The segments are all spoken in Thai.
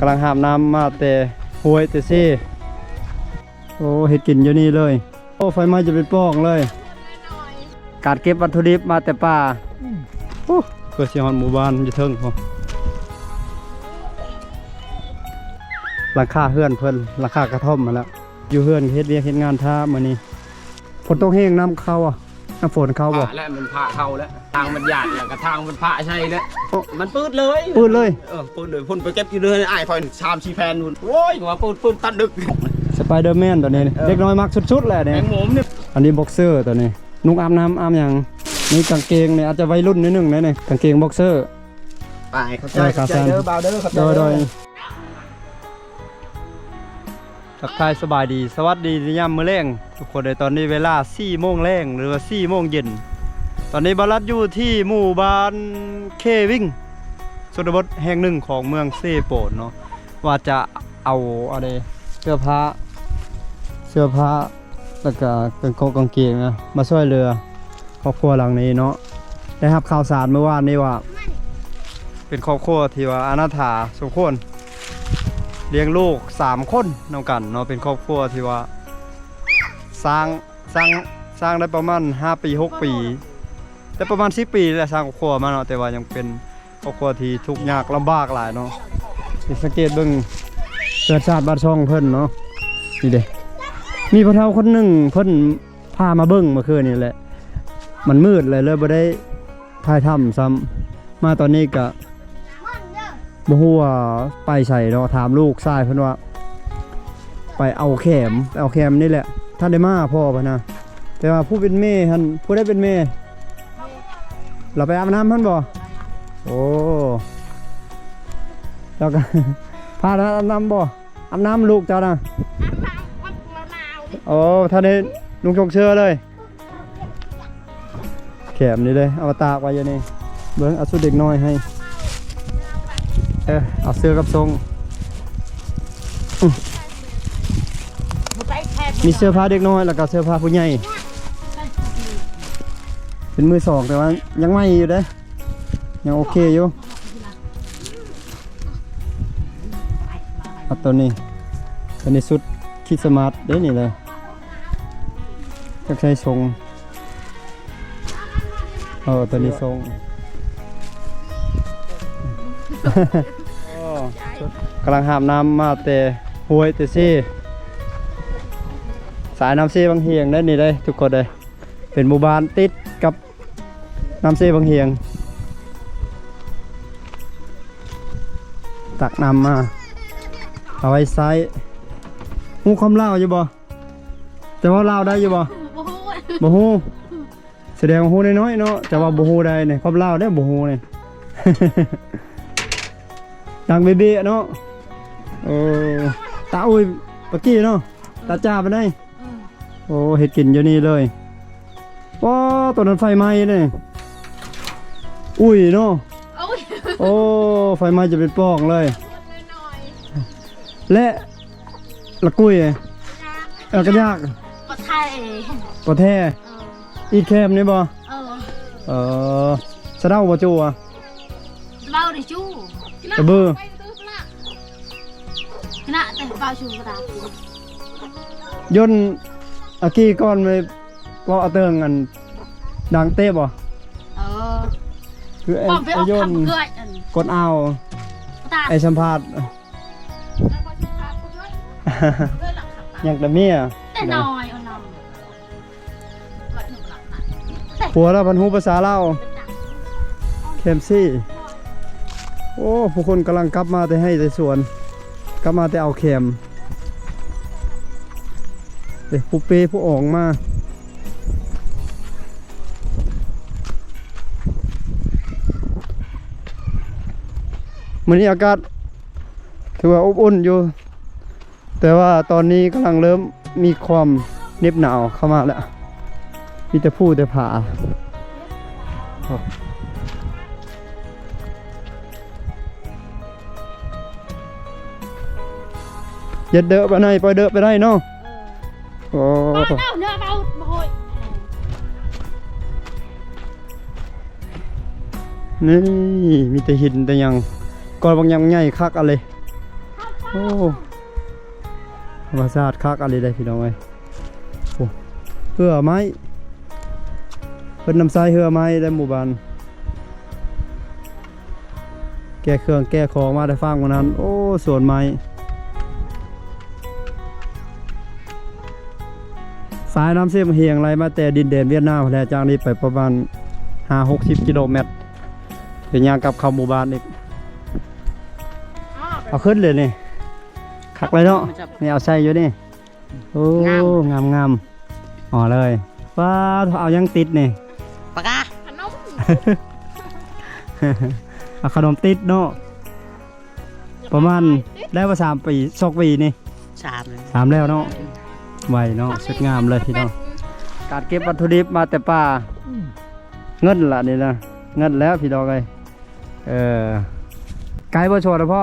ำลังหามน้ำมาแต่ห้วยแต่ซี่โอ้เห็ดกินอยู่นี่เลยโอ้ไฟไหม้จะเป็นปองเลยการเก็บวัตถุดิบมาแต่ป่าเพื่อสิฮอนหมู่บ้านอยู่เทิงพอหลังคาเฮือนเพิ่นหลังคากระท่อมมาแล้วอยู่เฮือนเฮ็ดเวียกเฮ็ดงานท่ามื้อนี้ฝนตกแห้งน้ำเข้าน้ำฝนเข้าบ่แล้วมันผ่าเข้าแล้วทางมันหยาดแล้วก็ทางมันผ่าใช่แล้วมันปืดเลย ปืดเลยพ่นไปเก็บอยู่เลยไอ้คอยชามชีแพนนู่นโอ้ยว่าปืนตัดดึกสไปเดอร์แมนตัวนี้เด็กน้อยมักสุดๆแหละเนี่ยแมงมุมเนี่ยอันนี้บ็อกเซอร์ตัวนี้นุ่งอาบน้ำอาบอย่างนี่กางเกงเนี่ยอาจจะวัยรุ่นนิดนึงนะเนี่ยกางเกงบ็อกเซอร์ไปเขาใจเด้อบาวเด้อครับโดยทักทายสบายดีสวัสดียามมื้อแลงทุกคนในตอนนี้เวลา 4 โมงแลงหรือว่า 4 โมงเย็นตอนนี้บาลัดอยู่ที่หมู่บ้านเควิงชนบทแห่งหนึ่งของเมืองเซโปนเนาะว่าจะเอาอะไรเสื้อผ้าแล้วก็กางเกงนะมาช่วยเรือครอบครัวหลังนี้เนาะได้รับข่าวสารเมื่อวานนี้ว่าเป็นครอบครัวที่ว่าอนาถาสมควรเลี้ยงลูก3 คนนำกันเนาะเป็นครอบครัวที่ว่าสร้างได้ประมาณ5 ปี 6 ปีแต่ประมาณ10 ปีแล้วสร้างครอบครัวมาเนาะแต่ว่ายังเป็นครอบครัวที่ทุกข์ยากลำบากหลายเนาะสังเกตเบิ่งเกิดชาติบ้านช่องเพิ่นเนาะนี่เด้มีพ่อเฒ่าคนหนึ่งเพิ่นพามาเบิ่งเมื่อคืนนี่แหละมันมืดเลยบ่ได้ถ่ายทำซ้ำมาตอนนี้ก็บ่ฮู้ว่าไปใส่เนาะถามลูกชายเพิ่นว่าไปเอาแขมนี่แหละท่านได้มาพ่อเพิ่นนะแต่ว่าผู้เป็นแม่ท่านผู้ได้เป็นแม่เราไปอาบน้ำเพิ่นบ่โอ้เจ้าก็พาอาบน้ำบ่อาบน้ำลูกเจ้านะโอ้ท่านได้ลุงชงเชื่อเลยแขมนี่เลยเอาตากไว้อย่างนี้เบิ่งเอาสุดเด็กน้อยให้เอาเสื้อกับทรงมีเสื้อผ้าเด็กน้อยแล้วก็เสื้อผ้าผู้ใหญ่เป็นมือ 2แต่ว่ายังไม่อยู่เด้ยังโอเคอยู่เอาตัวนี้สุดคิดสมาร์ทได้นี่เลยก็ใช้ทรงตัวนี้ทรงกำลังหามน้ำมาแต่ห้วยแต่ซี่สายน้ำซี่บางเฮียงได้นี่ได้ทุกคนเลยเป็นหมู่บ้านติดกับน้ำซี่บางเฮียงตักน้ำมาเอาไว้ไซหูคำเล่าอยู่บ่แต่ว่าเล่าได้อยู่บ่ฮู้แสดงว่าฮู้น้อยๆเนาะแต่ว่าบ่ฮู้ได้เนี่ยคำเล่าได้บ่ฮู้เนี่ย ดังเบเนาะตาอุ้ยปะกี้เนาะตาจ่าไปได้โอ้เห็ดกินอยู่นี่เลยว้าตัวนั้นไฟไหม้เลยอุ้ยเนาะโอ้ไฟไหม้จะเป็นปองเลยและละกุ้ยกระยากปะแท้อีแคมนี่บ่สะเดาบ่จูอ่ะเบาดิจูกระเบือน่ะแต่เบาชูกระดาษยนอากี้ก้อนไปว่าเอาเติงอันดังเต้บ่คือไอ้ยนกดเอาไอ้สัมภาษณ์อย่างแต่เมียผัวเราพันหูภาษาเล่าเคมซี่โอ้ผู้คนกำลังกลับมาแต่ให้แต่สวนกลับมาแต่เอาเข็มผู้เปผู้ออกมามื้อนี้อากาศถือว่าอบอุ่นอยู่แต่ว่าตอนนี้กำลังเริ่มมีความเหน็บหนาวเข้ามาแล้วมีแต่ผู้แต่ผาเย็ดเดอะไปไหนปล่อยเดอะไปได้เนาะโอ้นี่มีแต่หินแต่ยังก่อนบางยังใหญ่คักอะไร โอ้ธรรมชาติคักอะไรได้พี่น้องเอ้ยโอ้เหือไม้เพิ่นนำทรายเหือไม้ได้หมู่บ้านแก้เครื่องแก้ของมาได้ฟังวันนั้นโอ้สวนไม้สายน้ำเสียมเฮียงไรมาแต่ดินแดนเวียดนามแลจากนี้ไปประมาณ5-60 กิโลเมตรเป็นยางกับเข้าหมู่บ้านอีกเอาขึ้นเลยนี่คักเลยเนาะนี่เอาใส่อยู่นี่โอ้งามอ๋อเลยว้าเอายังติดนี่ ปากกาขนม เอาขนมติดเนาะประมาณได้ว่า3 ปี2 ปีนี่ 3แล้วเนาะไวเนาะสวยงามเลยพี่น้องการเก็บวัตถุดิบมาแต่ป่าเงินล่ะนี่นะเงินแล้วพี่น้องเลยไกลบ่ชดนะพ่อ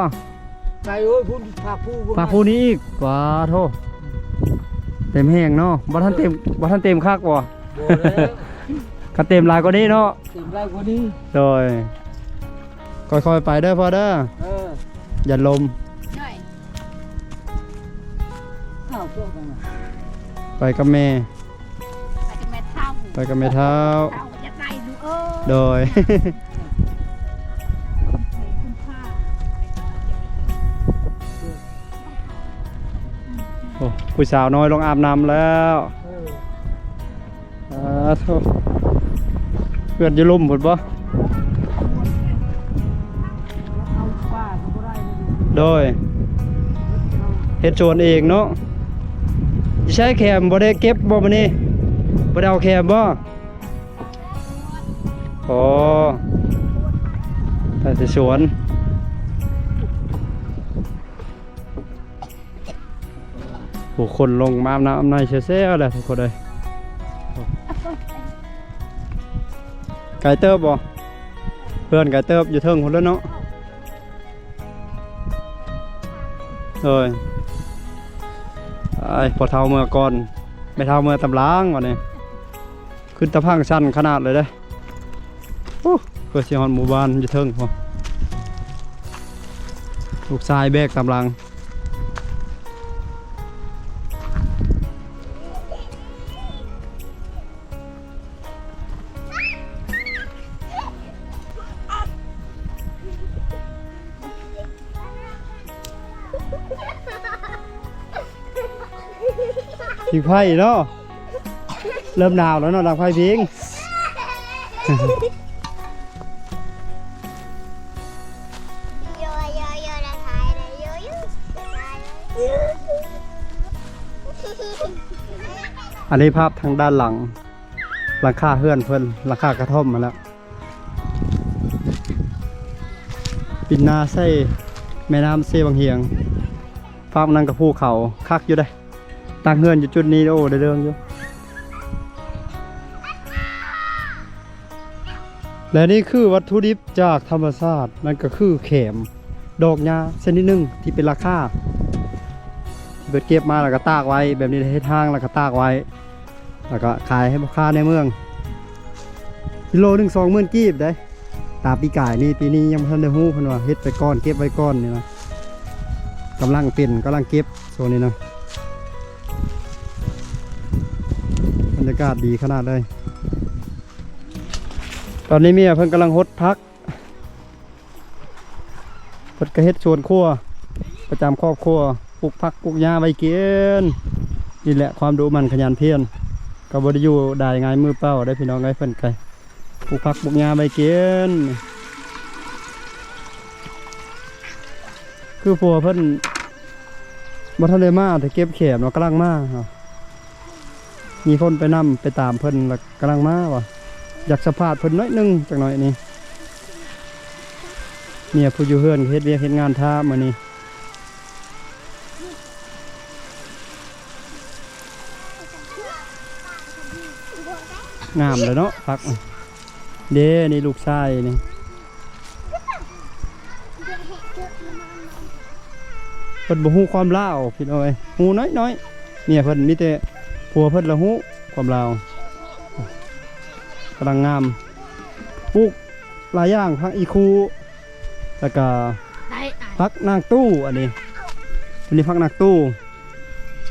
ไก่เอ้ยพุ่นภาคผู้ ฝากผู้นี้อีกกว่าโทษเต็มแห้งเนาะบ่ทันเต็มคักบ่ ก็เต็มหลายกว่านี้เนาะ เต็มไรกว่านี้ โดยค่อยๆไปเด้อพ่อเด้ออย่าลม ข้าวตัวกัน ไปกับแม่ ไปกับแม่เท่า ไปกับแม่เท้า เท่าจะไก่ดูโดย คุณค่า โอ้ผู้สาวน้อยลงอาบน้ำแล้วโทษเพื่อนจะลุ่มหมดบ่ เอาป้าเขาบ่ได้เลย โดยเฮ็ดโจรเองเนาะสิใช้แคมบ่ได้เก็บบ่มื้อนี้บ่ได้เอาแคมบ่อ๋อไปที่สวนผู้คนลงมาอาบน้ำอาบในเสียๆแหละทุกคนเลยไก่เติบบ่เพื่อนไก่เติบอยู่เทิงคนแล้วเนาะเลยไอ้พอเท่าเมื่อก่อนไม่เท่าเมื่อตำล้างวันนี้ขึ้นตะพังชันขนาดเลยเด้โอ้เพื่อเสียหอนหมู่บ้านอยู่เทิงพอลูกชายแบกตำลังพิงไพ่เนาะเริ่มหนาวแล้วเนาะดังไพ่พิง อันนี้ภาพทางด้านหลังหลังคาเฮือนเพิ่นหลังคากระท่อมมาแล้วปินนาใส่แม่น้ำเซบังเฮียงภาพนั่งกับภูเขาคักอยู่ได้ตั้งเฮือนอยู่จุดนี้โอ้ได้เรื่องอยู่และนี่คือวัตถุดิบจากธรรมชาตินั่นก็คือแขมดอกหญ้าชนิดหนึ่งที่เป็นราคาเบิดเก็บมาแล้วก็ตากไว้แบบนี้ให้ทางแล้วก็ตากไว้แล้วก็ขายให้ลูกค้าในเมืองกิโลหนึ่ง20,000 กีบได้ตามปีกายนี่ปีนี้ยังไม่ทันได้ฮู้เพิ่นว่าเฮ็ดไปก้อนเก็บไว้ก้อนนี่นะกำลังเก็บโซนนี้นะบรรยากาศดีขนาดเลยตอนนี้เมียเพิ่นกำลังหดพักเพิ่นก็เฮ็ดสวนครัวประจำครอบครัวปลูกผักปลูกหญ้าไว้กินนี่แหละความดุมันขยันเพียรก็บ่ได้อยู่ได้ง่ายมือเปล่าได้พี่น้องไอ้เพิ่นไกปลูกผักปลูกหญ้าไว้กินคือผัวเพิ่นบ่ทันได้มาแต่เก็บแขมเนาะกำลังมาครับมีคนไปนำไปตามเพิ่นแล้วกำลังมาว่ะอยากสัมภาษณ์เพิ่นน้อยนึงจักหน่อยนี่เนี่ยผู้อยู่เฮือนเฮ็ดเวียกเฮ็ดงานท่ามื้อนี้งามเลยเนาะพักเด้นี่ลูกชายนี่เพิ่นบ่ฮู้ความลาวพี่น้อยฮู้น้อยๆเนี่ยเพิ่นมีแต่ผัวเพิ่นละฮู้ความลาวกำลังงามปลูกหลายอย่างพักอีคูแล้วก็พักนางตู้อันนี้ อันนี้ผักหนักตู้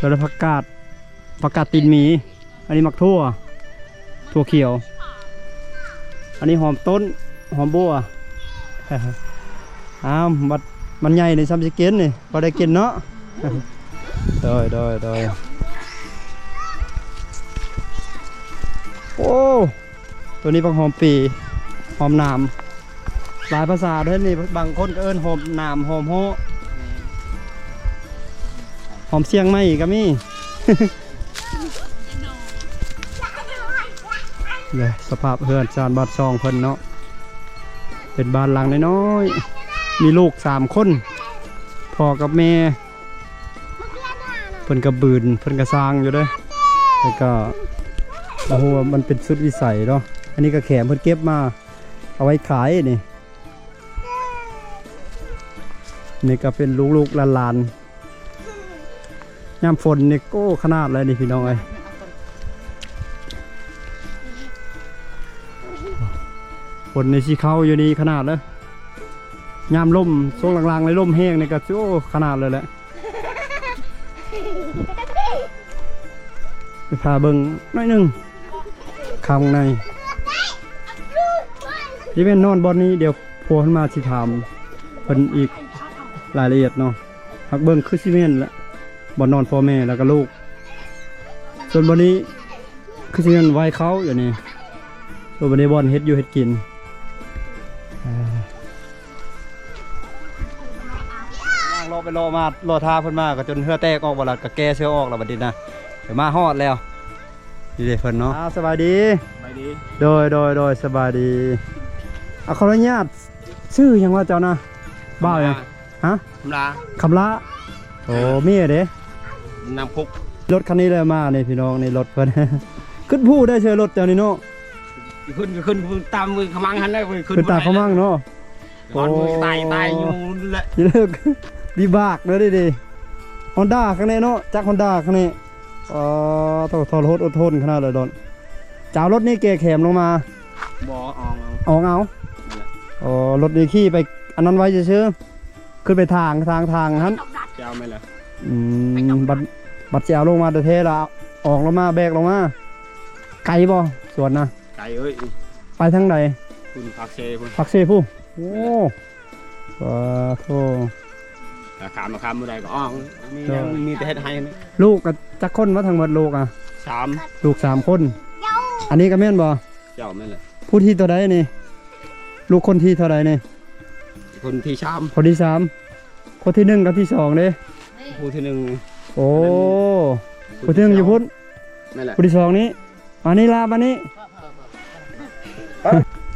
แล้วผักกาดตีนหมีอันนี้มักทั่วเขียวอันนี้หอมต้นหอมบัว อ้าวมันใหญ่ในซ้ำสิกินนี่พอได้กินเนาะ โดยโอ้ตัวนี้ผักหอมปีหอมหนามหลายภาษาเด้นี่บางคนก็เอิ้นหอมหนามหอมโฮหอมเสียงไหมก็มี เลยสภาพเฮือนจานบ้านซองเพิ่นเนาะเป็นบ้านหลังน้อยๆมีลูก3 คนพ่อกับแม่เพิ่นก็บืนเพิ่นก็สร้างอยู่เด้อแต่ก็โอ้โหมันเป็นสุดวิสัยเนาะอันนี้ก็แขมเพิ่นเก็บมาเอาไว้ขายนี่ก็เป็นลูกๆหลานๆยามฝนนี่โก้ขนาดเลยนี่พี่น้องเอ้ยฝนในสีเข้าอยู่นี่ขนาดเลยยามล่มช่วงหลังๆเลยล่มแห้งนี่ก็โอ้ขนาดเลยแหละไปพาเบิ่งหน่อยหนึงข้างในที่เป็นนอนบอนนี้เดี๋ยวโผล่ขึ้นมาสิถามเพิ่นอีกรายละเอียดเนาะหักเบิ่งคือซีเมนต์ละบอนนอนพ่อแม่แล้วก็ลูกส่วนบอนนี้คือซีเมนต์ไว้เขาอยู่นี่ส่วนบอนนี้บอนเฮ็ดอยู่เฮ็ดกินรอไปรอมารอท่าเพิ่นมาก็จนเหือแตกออกบ่ล่ะก็แก้เสื้อออกแล้วบัดนี้นะเดี๋ยวมาฮอดแล้วนี่เด้เพิ่นเนาะสบายดี ไปดี โดยสบายดีเอาขออนุญาตชื่อหยังว่าเจ้านะบ้ายังฮะ ธรรมดา คำละโอ้เมียเด้ น้ำคุก รถคันนี้เลยมานี่พี่น้องนี่รถเพิ่น ขึ้นผู้ได้เชิญรถเจ้านี่เนาะ ขึ้นตามมือขมังหันได้ ขึ้นตาเขามั่งเนาะ โอ้ตายอยู่แหละ นี่เลิก ดีบากเลยดิฮอนด้าข้างในเนาะจากฮอนด้าข้างในต้องทรหดอดทนขนาดเลยโดนจ้ารถนี่เกะแขมลงมา บ่ออง ออกเอารถนี่ขี่ไปอันนั้นไว้เชื่อขึ้นไปทางฮัน เจ้าไหมล่ะ บัดเจ้าลงมาเดเทละออกลงมาแบกลงมาไกลบ่สวนนะ ไก่เอ้ย ไปทางไหน คุณพักเซคุณ พักเซผู้โอ้ว้าโธ่ ขามมาเมื่อไรก็อ้องมีแต่เฮ็ดให้ ลูกกับจักคนว่าทั้งหมดลูกอ่ะ 3 ลูก3 คน อันนี้ก็แม่นบ่ เจ้าแม่นแหละ ผู้ที่ตัวใดนี่ลูกคนที่เท่าใดนี่ คนที่3 คนที่3คนที่1กับที่2เด้ ผู้ที่1 โอ้คนที่1อยู่พุ่น นั่นแหละ คนที่2นี้อันนี้ลาบันนี้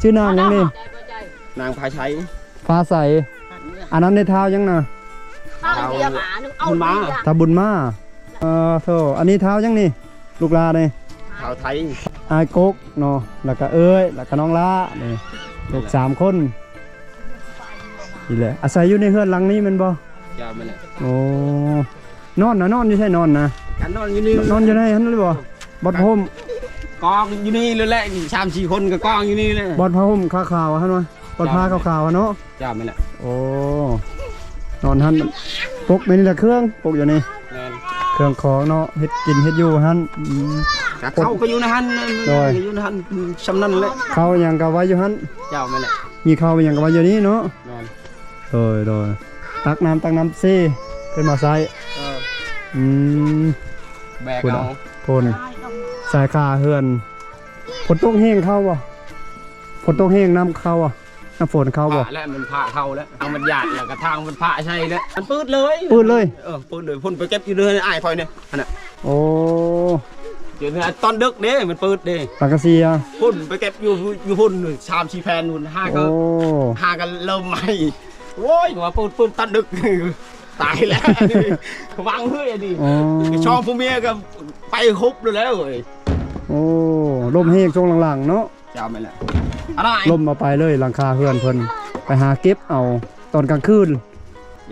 ชื่อนางหยังนี่ นางพาชัย ฟ้าใสอันนั้นในเท้ายังน่ะ บุญมา ตาบุญมาโธ่อันนี้เท้ายังนี่ลูกลาเนี่ย ชาวไทย อายกกเนาะแล้วก็แล้วก็น้องลานี่ลูก3 คนนี่แหละอาศัยอยู่ในเฮือนหลังนี้แมันบ่ เจ้าแม่นแหละ โอ้นอนอยู่ใช่นอนนะ กันนอนอยู่นี่ นอนอยู่ในหันเลยบ่บอดพรม กองอยู่นี่เลยแหละ3-4 คนก็กองอยู่นี่เลย บอดพรมขาวๆฮะเนาะบอดผ้าขาวๆเนาะ เจ้าแม่นแหละ โอ้นอนหันปกนี่แหละเครื่องปกอยู่นี่ แม่น เครื่องของเนาะเฮ็ดกินเฮ็ดอยู่หัน เขาก็อยู่ในหันอยู่ในหันชำนั่นแหละ ข้าวหยังก็ไว้อยู่หัน เจ้าแม่นแหละ มีข้าวหยังก็ไว้อยู่นี่เนาะ แม่น โดยตักน้ำซี่ขึ้นมาใส่อืม แบกเอา พ่นสายคาเฮือนฝนตกแห้งเข้าบ่ฝนตกแห้งน้ำเข้าอ่ะน้ำฝนเข้าบ่ แล้วมันพาเข้าแล้วทางมันหยาดแล้วก็ทางมันพาใช่แล้วมันปืดเลย ปืดเลย ปืดเลยพ่นไปเก็บอยู่เลยอ้ายคอยเนี่ยน่ะ โอ้ เดี๋ยวตอนดึกเด้มันปืดเด้ ตักกะซีอ่ะ พ่นไปเก็บอยู่พ่น3-4 แผ่นนู่น5 โอ้ กันเริ่มใหม่โว้ยว่าปืนตอนดึกตายแล้ววางเฮ้ยดิ อ๋อ ชอบผู้เมียก็ไปฮุบเลยแล้วเอ้ย โอ้ลมแห้งช่วงหลังๆเนาะ เจ้าไม่แหละอะไร ลมมาไปเลยหลังคาเฮือนเพิ่นไปหาเก็บเอาตอนกลางคืน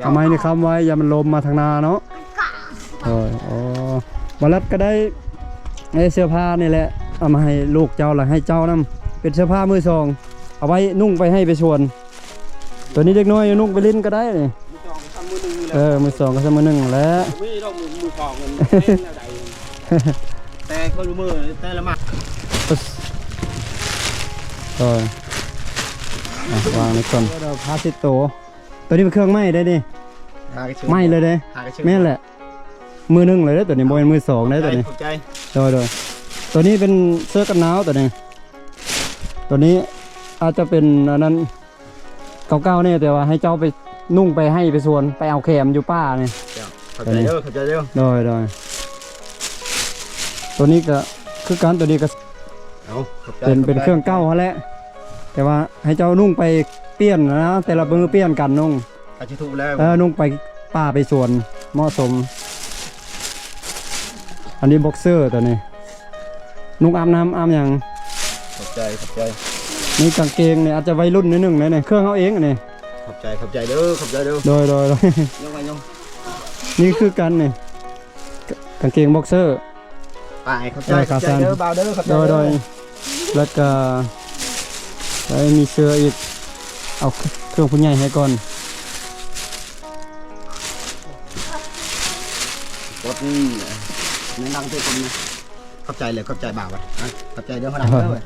ทำไมนี่คำไว้อย่ามันลมมาทางนาเนาะบรัดก็ได้เสื้อผ้านี่แหละเอามาให้ลูกเจ้าหรือให้เจ้านํเป็นเสื้อผ้ามือสองเอาไว้นุ่งไปให้ไปชวนตัวนี้เด็กน้อยนุ่งไปเล่นก็ได้นี่ ทำมือหนึ่ง มือสองก็เสมอหนึ่งแล้ว ไม่ต้องมือฟองเงินใดแต่คนมือแต่ละมา วางในก่อนพาสิโตตัวนี้เป็นเครื่องไหม้ได้ดิไหม้เลยเด้แม่นแหละมือหนึ่งเลยได้ตัวนี้บอยมือสองได้ตัวนี้โดยตัวนี้เป็นเสื้อกันหนาวตัวนี้ตัวนี้อาจจะเป็นอันนั้นเก่าๆเนี่ยแต่ว่าให้เจ้าไปนุ่งไปให้ไปสวนไปเอาแคมอยู่ป้าเนี่ยเข้าใจเด้อโดยตัวนี้ก็คือการตัวนี้ก็เป็นเครื่องเก่าเขาแหละแต่ว่าให้เจ้านุ่งไปเปลี่ยนนะแต่ละมือเปลี่ยนกันนุ่งอาชิทูแล้วนุ่งไปป่าไปสวนเหมาะสมอันนี้บ็อกเซอร์ตัวนี้นุ่งอาบน้ำอาบอย่างขอบใจนี่กางเกงเนี่ยอาจจะวัยรุ่นนิดหนึ่งเนี่ยเครื่องเขาเองนี่ขอบใจเด้อโดยยงนี่คือกันเนี่ยกางเกงบ็อกเซอร์ไปขอบใจเด้อบ่าวเด้อขอบใจโดยแล้วก็มีเสื้ออีกเอาเครื่องผู้ใหญ่ให้ก่อนกดในนั่งตัวคนขอบใจเลยขอบใจบ่าวอ่ะขอบใจเด้อขนาดเด้อ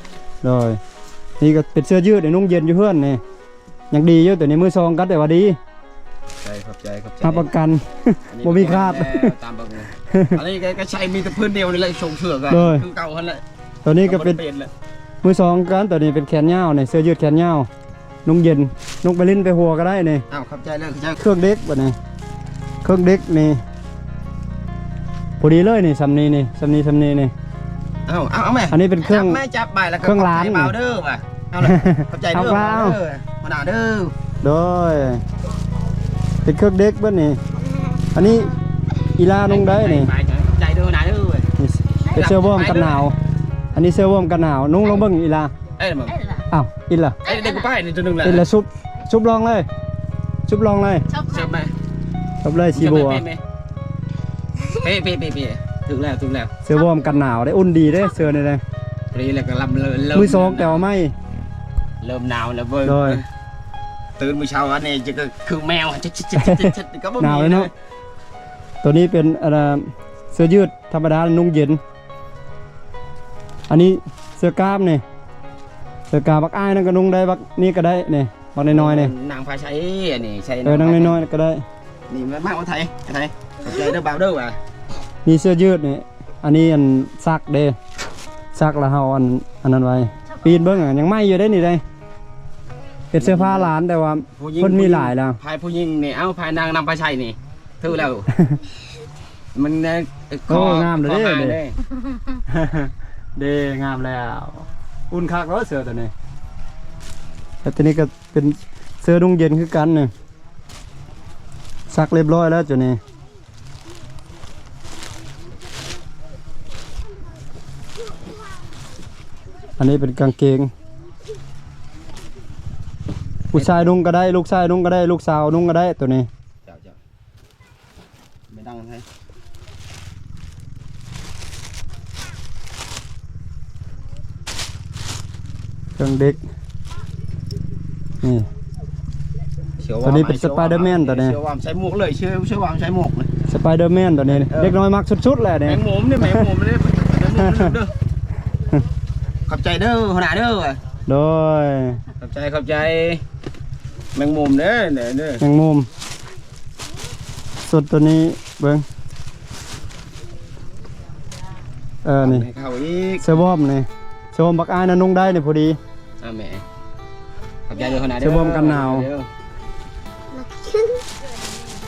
โดยนี่ก็เป็นเสื้อยืดในนุ่งเย็นอยู่เพื่อนนี่ยังดีเยอะแต่ในมือซองกันแต่ว่าดีขอบใจรับประกันบ่มีคาดตามบังอันนี้ก็ใช้มีแต่พื้นเดียวนี่แหละชงเชือกกันคือเก่าหันแหละตัวนี้ก็เป็นมือซองกันตัวนี้เป็นแขนยาวนี่เสื้อยืดแขนยาวนุ่งเย็นนุ่งไปลิ้นไปหัวก็ได้นี่ขอบใจเลยเครื่องเด็กแบบนี้เครื่องเด็กนี่พอดีเลยนี่สำนีนี่เอาแม่อันนี้เป็นเครื่องแม่จับใบแล้วเครื่องล้างเบาเด้อป่ะเอาเลยขอบใจเด้อมาด่าเด้อโดยเป็นเครื่องเด็กบ้านนี่อันนี้อีลานุ่งได้นี่ใจเด้อหนาเด้อเป็นเสื้อวอร์มกันหนาวอันนี้เสื้อวอร์มกันหนาวนุ่งลงเบิ้งอีลาอ้าวอินล่ะเด็กกูไปนี่ตัวนึงแหละอินละชุบลองเลยชุบไหมชุบเลยชีบัวเป๊ะถึงแล้วเสื้อวอร์มกันหนาวได้อุ่นดีได้เสื้อนี่เลยปรีแล้วก็ลำมือซองแต่ว่าไม่เริ่มหนาวแล้วเว้ยตื่นมื้อเช้าอันนี้จะก็คือแมวชิดก็บ่มีหนาวเลยเนาะตัวนี้เป็นเสื้อยืดธรรมดานุ่งเย็นอันนี้เสื้อกล้ามนี่เสื้อกล้ามบักอ้ายนั่นก็นุ่งได้บักนี่ก็ได้นี่บักน้อยๆนี่นางพาใช้อันนี้ใช้นางน้อยๆก็ได้นี่มากกว่าไทยขอบใจเด้อบ่าวเด้อว่ะมีเสื้อยืดนี่อันนี้อันซักเด้ซักแล้วเฮาอันนั้นไว้ปีนเบิ่งยังไม่อยู่ได้นี่ได้เป็นเสื้อผ้าร้านแต่ว่าคนมีหลายแล้วพายผู้หญิงนี่พายนางนำพาใช้นี่ถือแล้วมันโอ้งามเลยเด้งามแล้วอุ่นคักแล้วเสื้อตัวนี้แต่ตัวนี้ก็เป็นเสื้อนุ่งเย็นคือกันเนี่ยซักเรียบร้อยแล้วจุนี่อันนี้เป็นกางเกงผู้ชายนุ่งก็ได้ลูกชายนุ่งก็ได้ลูกสาวนุ่งก็ได้ตัวนี้ไม่ดังให้เครื่องเด็กนี่ตัวนี้เป็นสไปเดอร์แมนตัวนี้เชื่อวามใช้หมวกเลยเชื่อวามใช้หมวกเลยสไปเดอร์แมนตัวนี้เด็กน้อยมักสุดๆแหละเนี่ยแมงมุมเนี่ยขอบใจเด้อขนาดเด้อโดยขอบใจแมงมุมเด้อแมงมุมสุดตัวนี้เบิ้งนี่เสื้อวอร์มนี่เสื้อวอร์มบักอ้ายนั่นนุ่งได้เนี่ยพอดีแม่ขอบใจเด้อขนาดเด้อเสื้อวอร์มกันหนาว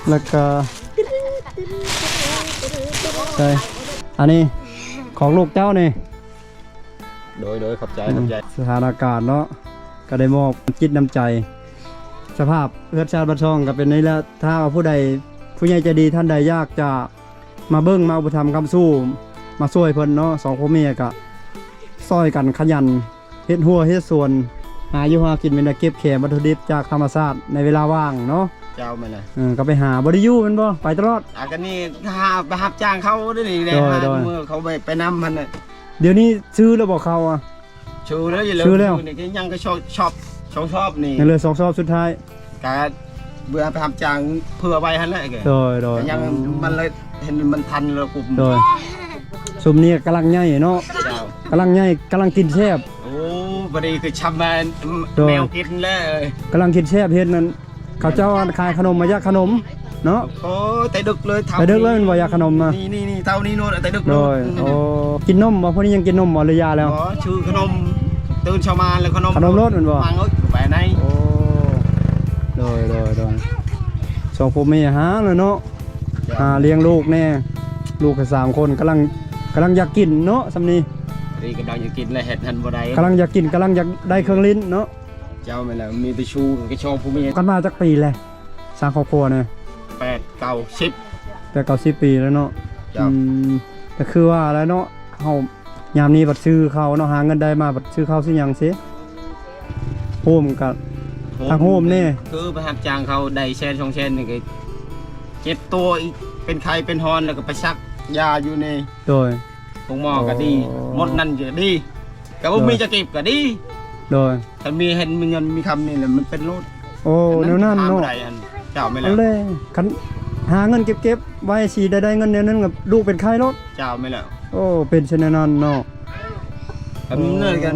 แล้วก็ใช่อันนี้ของลูกเจ้านี่โดยขอบใจสถานการณ์เนาะก็ได้มอบจิตน้ำใจสภาพเอื้อชาติบ้านช่องก็เป็นนี้แล้วถ้าผู้ใดผู้ใหญ่ใจดีท่านใดยากจะมาเบิ้งมาอุปถัมภ์คำสู้มาช่วยเพิ่นเนาะสองพ่อแม่ก็ซอยกันขยันเฮ็ดหัวเฮ็ดส่วนหาอยู่หากินเป็นเก็บแขวัตถุดิบจากธรรมชาติในเวลาว่างเนาะเจ้ามาเลยก็ไปหาบริยูมันบ่ไปตลอดกันนี่ไปหับจ้างเขาด้วยนี่เลยเมื่อเขาไปนำมันเลยเดี๋ยวนี้ซื้อแล้วบอกเขาซื้อแล้วอย่าลืมนี่ยังก็ชอบนี่เลย2 ชอบสุดท้ายการ เบื่อไปทำจางเพื่อไว้หั่นแหละแก โดยโดย แต่ยังมันเลยเห็นมันทันแล้วกลุ่ม โดยซุมนี้กำลังใหญ่เนาะ เจ้าก ำลังใหญ่กำลังกินแซ่บ โอ้บดีคือชำมา โดย แมวกินแล้ว กำลังกินแซ่บเฮ็ดนั้นเขาเจ้าขายขนมมาจากขนมเนาะ โอ้แต่ดึกเลย แต่ดึกเลยมันบ่อยากขนมนะ นี่เท่านี้โน่นแต่ดึก โดยโอ้กินนมบ่พวกนี้ยังกินนมบ่หรือยาแล้ว อ๋อชื่อขนมตื่นเช้ามาแล้วขนม ขนมรสมันบ่ วางเอาไปใน โอ้โดยสองผมมีหาเลยเนาะหาเลี้ยงลูกแน่ลูกก็3คนกำลังอยากกินเนาะสำนี้ นี่ก็ดังจะกินแล้วเห็ดหันบ่ได้ กำลังอยากกินกำลังอยากได้เครื่องลิ้นเนาะ เจ้าไม่แล้วมีแต่ชูกระชองผู้มี กันมาจักปีแหละสร้างครอบครัวเนี่ย 8 9 10 แต่90ปีแล้วเนาะ ครับ แต่คือว่าแล้วเนาะเฮายามนี้บัดซื้อเขาเนาะหาเงินได้มาบัดซื้อเขาสิหยังสิโฮมกับ ทางโฮมนี่ คือไปหับจ้างเขาได้แชน2แชนนี่ก็เจ็บตัวอีกเป็นไข้เป็นฮอนแล้วก็ไปซักยาอยู่ใน โดย ของหมอก็ดี โอ้ หมดนั่นก็ดีก็บ่มีจะเก็บก็ดี โดย ถ้ามีเห็นมีเงินมีคำนี่แหละมันเป็นโลด โอ้แนวนั้นเนาะ หบ่ได้อันเจ้าไม่แล้ เอา ว เลยคันหาเงินเก็บไว้สิได้เงินแนวนั้นกับลูกเป็นไข้รถ เจ้าไม่แล้ว โอ้เป็นเช่นนั้นเนาะ อันนี้เนื่อกัน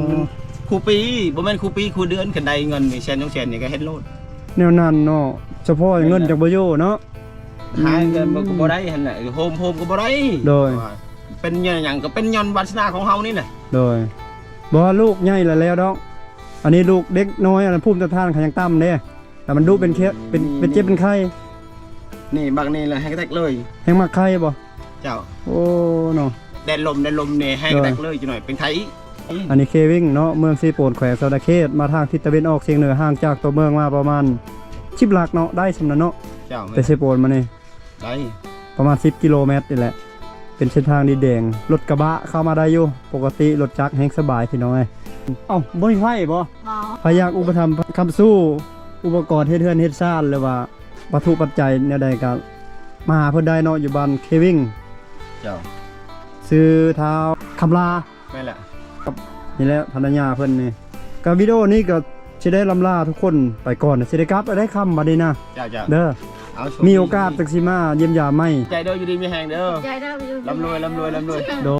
ครูปีบ่แม่นครูปีครูเดือนกันได้เงินนี่แชน2แชนนี่ก็เฮ็ดโลด แนวนั้นเนาะเฉพาะเงินจากบ่อยู่เนาะ หาเงินมันก็บ่ได้หั่นแหละโฮมก็บ่ได้ โดย เป็นหยังก็เป็นย้อนวาสนาของเฮานี่แหละ โดยบ่ว่าลูกใหญ่แล้วดอกอันนี้ลูกเด็กน้อยอันนั้นภูมิต้านทานเขายังต่ำเด้แต่มันดูเป็นเคเป็นเจ็บเป็นไข้ นี่บักนี่แหละให้กระแตกเลย แฮงมักไข้บ่ เจ้า โอ้เนาะ แดนลมนี่ให้กระแตกเลยจังหน่อยเป็นไข้ อันนี้เควิงเนาะเมืองซีโปนแขวงสะดาเขตมาทางทิศตะวันออกเฉียงเหนือห่างจากตัวเมืองมาประมาณ10 หลักเนาะได้สำนันเนาะ เจ้า แต่ซีโปนมานี่ ได้ ประมาณ10 กิโลเมตรนี่แหละเป็นเส้นทางดินแดงรถกระบะเข้ามาได้อยู่ปกติรถจักรแฮงสบายพี่น้องเอ้ยเอ้าบ่มีไฟบ่ บ่ พยากอุปถัมภ์คำสู้อุปกรณ์เฮ็ดเฮือนเฮ็ดซ่านหรือว่าวัตถุปัจจัยแนวใดก็มาหาเพิ่นได้เนาะอยู่บ้านเควิง เจ้า ซื้อเท้าคำลา แม่นแหละ นี่แหละภรรยาเพิ่นนี่ก็วิดีโอนี้ก็สิได้ลำลาทุกคนไปก่อนนะสิได้กลับได้ค่ำบัดนี้นะ เจ้า เด้อ เอาโชค มีโอกาสจักสิมาเยี่ยมยามไหม ใจเด้ออยู่ดีมีแหงเด้อ ใจได้อยู่ ร่ำรวย โด